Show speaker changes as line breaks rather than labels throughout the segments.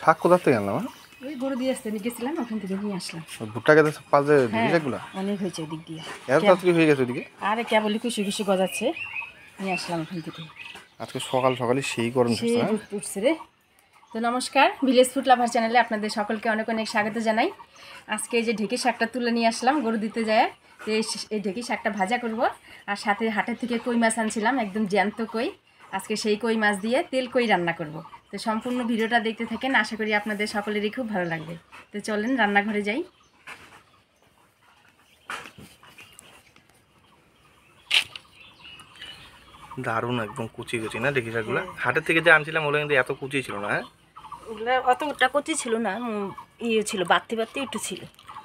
শাক কোথা থেকে আনলাম?
ওই গরু দিয়ে আসতে গেছিলাম, ওখান থেকে নিয়ে আসলাম।
ভুট্টা খেতে পাশে দিকেগুলো
অনেক হয়েছে ওদিক দিয়ে।
এত তাড়াতাড়ি হয়ে গেছে ওদিকে?
আরে কেবলই খুশি খুশি গজাচ্ছে, নিয়ে আসলাম ওখান থেকে।
আজকে সকাল সকালই সেই গরম
উঠছে রে। তো নমস্কার, ভিলেজ ফুড লাভার চ্যানেলে আপনাদের সকলকে অনেক অনেক স্বাগত জানাই। আজকে এই যে ঢেঁকি শাকটা তুলে নিয়ে আসলাম গরু দিতে যায়, তো এই ঢেঁকি শাকটা ভাজা করব। আর সাথে হাটের থেকে কই মাছ আনছিলাম, একদম জ্যান্ত কই। আজকে সেই কই মাছ দিয়ে তেল কই রান্না করব। তো সম্পূর্ণ ভিডিওটা দেখতে থাকেন, আশা করি আপনাদের সকলেরই খুব ভালো লাগবে। তো চলেন রান্নাঘরে যাই।
দারুণ একদম কুচি কুচি না ঢেঁকি শাকগুলো? হাটের থেকে যে আনছিলাম ওগুলো কিন্তু এত কুচি ছিল না। হ্যাঁ,
ওগুলো অতটা কচি ছিল না, ইয়ে ছিল, বাড়তি বাড়তি একটু ছিল,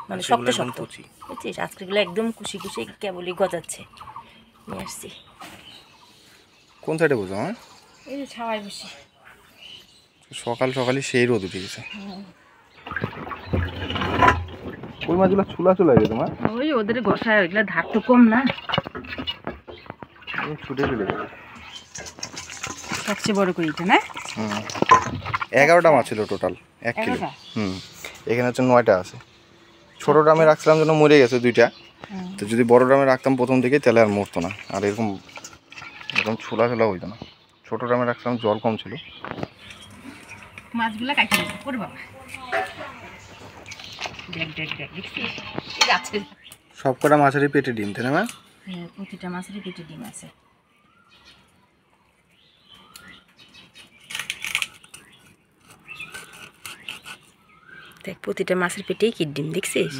মানে শক্ত শক্ত কুচি। বুঝছিস, আজকেগুলো একদম কুচি কুচি কেবলই গজাচ্ছে, নিয়ে আসছি।
কোন সাইডে বসো? হ্যাঁ,
এই যে ছাওয়ায় বসি।
সকাল সকালই সেই রোদ উঠে গেছে। কই মাছগুলো চুলা চুলা গেছে তোমার?
ওই ওদের গোসায় ওইগুলো ধার তো কম না,
ছুটে চলে গেছে।
সবচেয়ে বড় কই এটা না?
11টা মাছ ছিল টোটাল 1 কিলো। এখানে হচ্ছে 9টা আছে। ছোট ড্রামে রাখছিলাম জন্য মরে গেছে 2টা। তো যদি বড় ড্রামে রাখতাম প্রথম থেকে তাহলে আর মরতো না, আর এরকম ছোলা ছোলা হইতো না। ছোট ড্রামে রাখছিলাম, জল কম ছিল।
মাছগুলো কাটি নেব ওরে বাবা। দেখ দেখ দেখ, দেখছিস এই আছে
সবকটা মাছেরই পেটে ডিম, তাই না মা?
হ্যাঁ, প্রতিটা মাছেরই পেটে ডিম আছে। দেখ, প্রতিটা মাছের পেটেই কি ডিম, দেখছিস?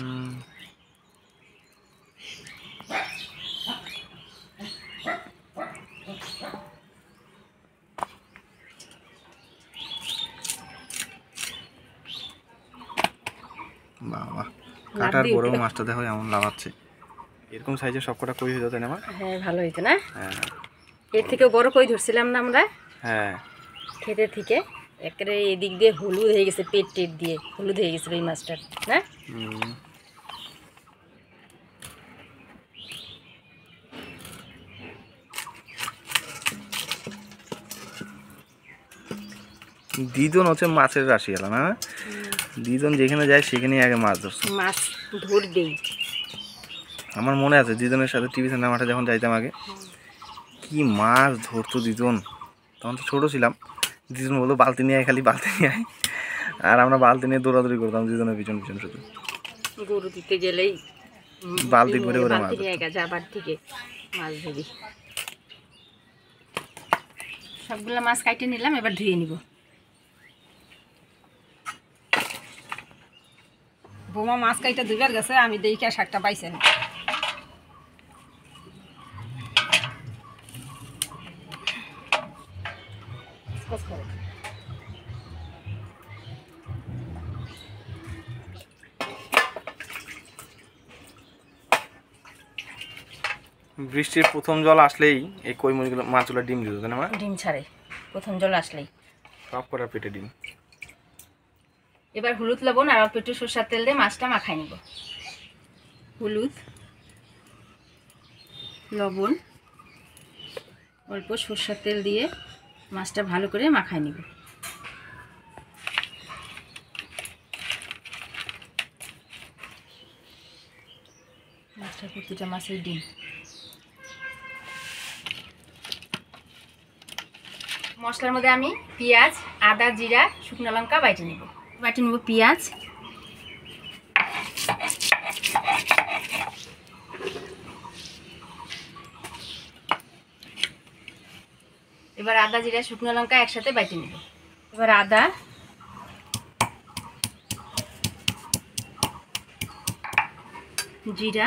বাবা, কাটার বড় মাছটা দেখো এমন লাগাচ্ছে। এরকম সাইজের সবকটা কই হয়ে যেত না মা?
হ্যাঁ, ভালো হইতো না?
হ্যাঁ,
এর থেকেও বড় কই ধরছিলাম না আমরা?
হ্যাঁ,
খেতে থেকে একেবারে এদিক দিয়ে হলুদ হয়ে গেছে, পেট টেট দিয়ে হলুদ হয়ে গেছিল এই মাছটার, না?
দিদন হচ্ছে মাছের রাশি এলাম। হ্যাঁ, দিদন যেখানে যায় সেখানেই আগে মাছ ধরছে।
মাছ ধরবেই।
আমার মনে আছে দিদনের সাথে টিভি সেন্টার মাঠে যখন যাইতাম আগে, কি মাছ ধরতো দিদন। তখন তো ছোটো ছিলাম। দিদন বলতো বালতি নিয়ে আয়, খালি বালতি নিয়ে আয়। আর আমরা বালতি নিয়ে দৌড়াদৌড়ি করতাম দিদনের পিছন পিছন শুধু।
গরু দিতে গেলেই
বালতি ভরে ভরে মাছ
যাবার থেকে মাছ ধরি। সবগুলো মাছ কাটে নিলাম, এবার ধুয়ে নিব।
বোমা মাছ কাইটা দুবার গেছে, আমি দেখি শাকটা পাইছে না।
বৃষ্টির প্রথম জল আসলেই এই কই মাছগুলো ডিম দিত না?
ডিম ছাড়ে প্রথম জল আসলেই,
সব করার পেটে ডিম।
এবার হলুদ লবণ আর অল্প একটু সরষের তেল দিয়ে মাছটা মাখাই নিব। হলুদ, লবণ, অল্প সরষের তেল দিয়ে মাছটা ভালো করে মাখাই নিব। মাছটা প্রতিটা মাছের ডিম। মশলার মধ্যে আমি পেঁয়াজ, আদা, জিরা, শুকনো লঙ্কা বাইটে নেব। পেঁয়াজ, এবার আদা, জিরা, শুকনো লঙ্কা একসাথে বাইটে নেব। এবার আদা, জিরা,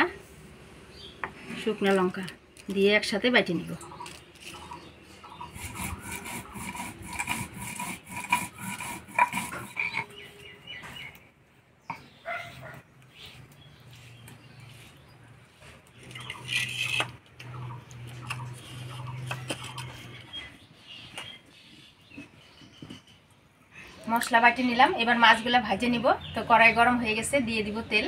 শুকনো লঙ্কা দিয়ে একসাথে বাইটে নেব। মশলা বাটি নিলাম, এবার মাছগুলো ভেজে নিব। তো কড়াই গরম হয়ে গেছে, দিয়ে দিব তেল।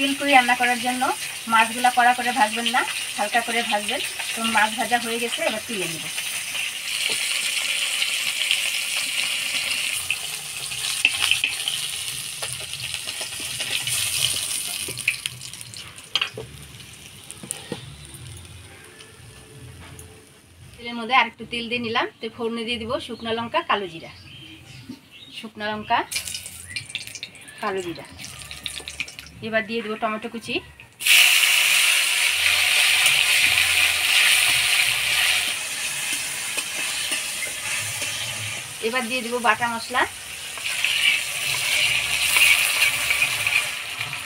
তেল কই রান্না করার জন্য মাছগুলা কড়া করে ভাজবেন না, হালকা করে ভাজবেন। তো মাছ ভাজা হয়ে গেছে, এবার তুলে নেব। তেলের মধ্যে আরেকটু তেল দিয়ে নিলাম। তো ফোড়নে দিয়ে দিব শুকনো লঙ্কা, কালো জিরা। শুকনো লঙ্কা, কালো জিরা। এবার দিয়ে দেবো টমেটো কুচি, এবার দিয়ে দেবো বাটা মশলা,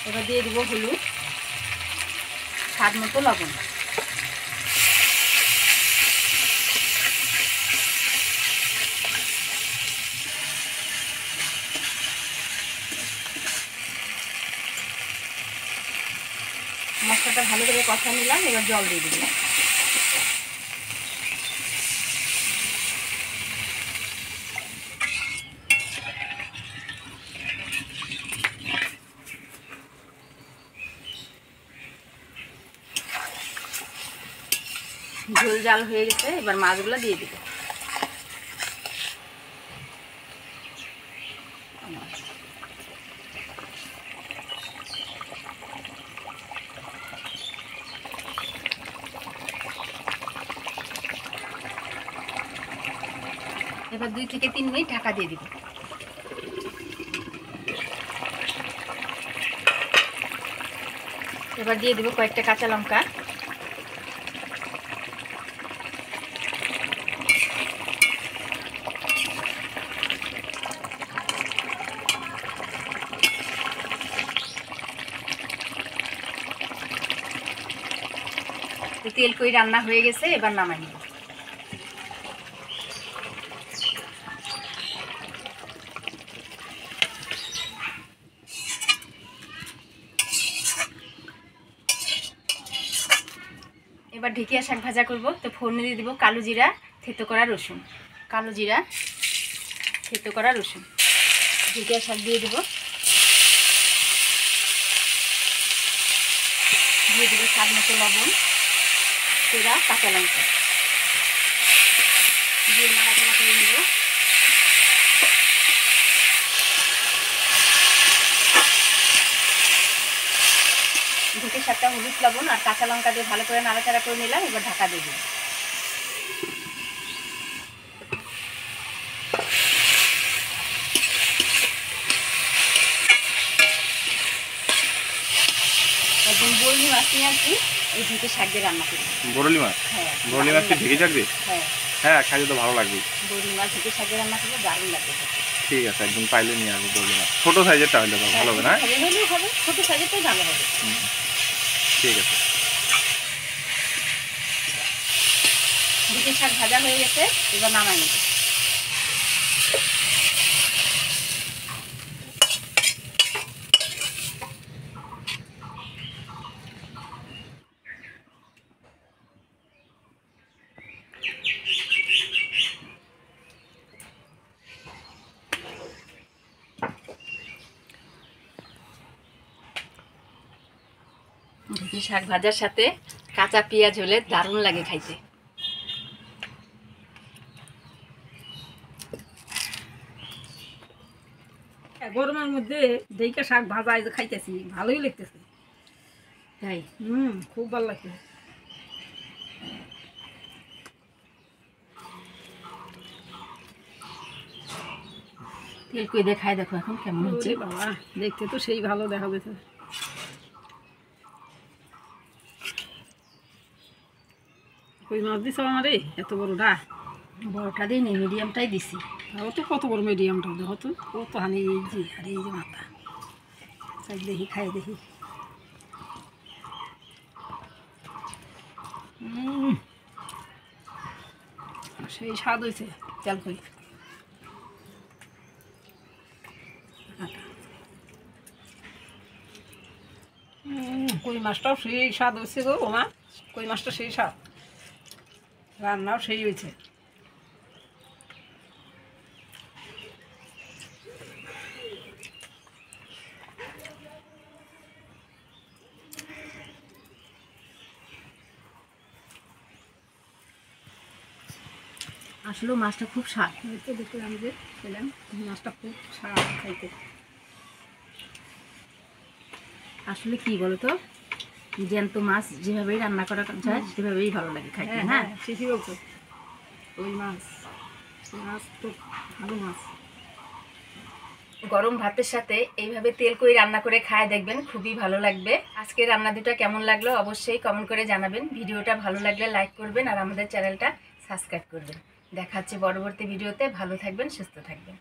এবার দিয়ে দেবো হলুদ, স্বাদ মতো লবণ। মশলাটা ভালো করে কষা নিলাম, এবার জল দিয়ে দিলাম। ঝোল জাল হয়ে গেছে, এবার মাছগুলো দিয়ে দিব। এবার 2 থেকে 3 মিনিট ঢাকা দিয়ে দিব। এবার দিয়ে দিব কয়েকটা কাঁচা লঙ্কা, তেল কই রান্না হয়ে গেছে, এবার নামাই নিব। এবার ঢেকিয়া শাক ভাজা করব। তো ফোড়নে দিয়ে দিব কালো জিরা, থেতো করা রসুন। কালো জিরা, থেতো করা রসুন। ঢেকিয়া শাক দিয়ে দিব, দিয়ে দিব স্বাদ মতো লবণ, সেরা কাঁচা লঙ্কা দিয়ে নাড়াচাড়া করে নেব। ঢেকে শাকটা হলুদ লবণ আর কাঁচা লঙ্কা দিয়ে ভালো করে নাড়াচাড়া করে নিলাম। এবার ঢাকা দিয়ে দিই। একদম বরলি মাছ নিয়ে আসি, এই ঢেকে শাক দিয়ে রান্না করি।
বরলি মাছ?
হ্যাঁ,
বরলি মাছ কি ঢেকে থাকবে?
হ্যাঁ
হ্যাঁ, খাইতে তো ভালো লাগবে।
বরলি মাছ ঢেকে শাক দিয়ে রান্না করলে দারুণ লাগবে।
ঠিক আছে, একদিন পাইলে নিয়ে আসবো বরলি মাছ। ছোটো সাইজেরটা হইলে ভালো হবে না?
হলেও হবে, ছোটো সাইজেরটাই ভালো হবে।
ঠিক আছে।
ঢেকে শাক ভাজা হয়ে গেছে, এবার নামাই নেব। ঢেঁকি শাক ভাজার সাথে কাঁচা পেঁয়াজ হলে দারুণ লাগে খাইতে।
গরমের মধ্যে ঢেকে শাক ভাজা এই যে খাইতেছি, ভালোই লাগতেছে।
তাই
খুব ভালো লাগছে।
তেল কই দেখায়, দেখো এখন কেমন হচ্ছে।
ওরে বাবা, দেখতে তো সেই ভালো দেখা যাচ্ছে। কই মাছ দিছ আমারে এত বড়টা?
বড়টা দিই নি, মিডিয়ামটাই দিছি।
তাও তো কত বড় মিডিয়ামটা, দেখো তো কত হানি। এই যে আর এই যে মাথা, তাই দেখি খাই দেখি। সেই স্বাদ হয়েছে তেল কই। কই মাছটাও সেই স্বাদ হয়েছে গো ওমা, কই মাছটা সেই স্বাদ, রান্নাও সেই হয়েছে।
আসলেও মাছটা খুব স্বাদ।
এই তো দেখলাম যে খেলাম, মাছটা খুব স্বাদ খাইতে।
আসলে কি বলতো, জ্যান্ত মাছ যেভাবেই রান্না করা যায় সেভাবেই ভালো লাগে খাইতে।
হ্যাঁ
হ্যাঁ,
হ্যাঁ, ঠিকই বলছো। ওই মাছ তো ভালো মাছ।
গরম ভাতের সাথে এইভাবে তেল করে রান্না করে খায় দেখবেন, খুবই ভালো লাগবে। আজকে রান্না দুটা কেমন লাগলো অবশ্যই কমেন্ট করে জানাবেন। ভিডিওটা ভালো লাগলে লাইক করবেন আর আমাদের চ্যানেলটা সাবস্ক্রাইব করবেন। দেখা হচ্ছে পরবর্তী ভিডিওতে। ভালো থাকবেন, সুস্থ থাকবেন।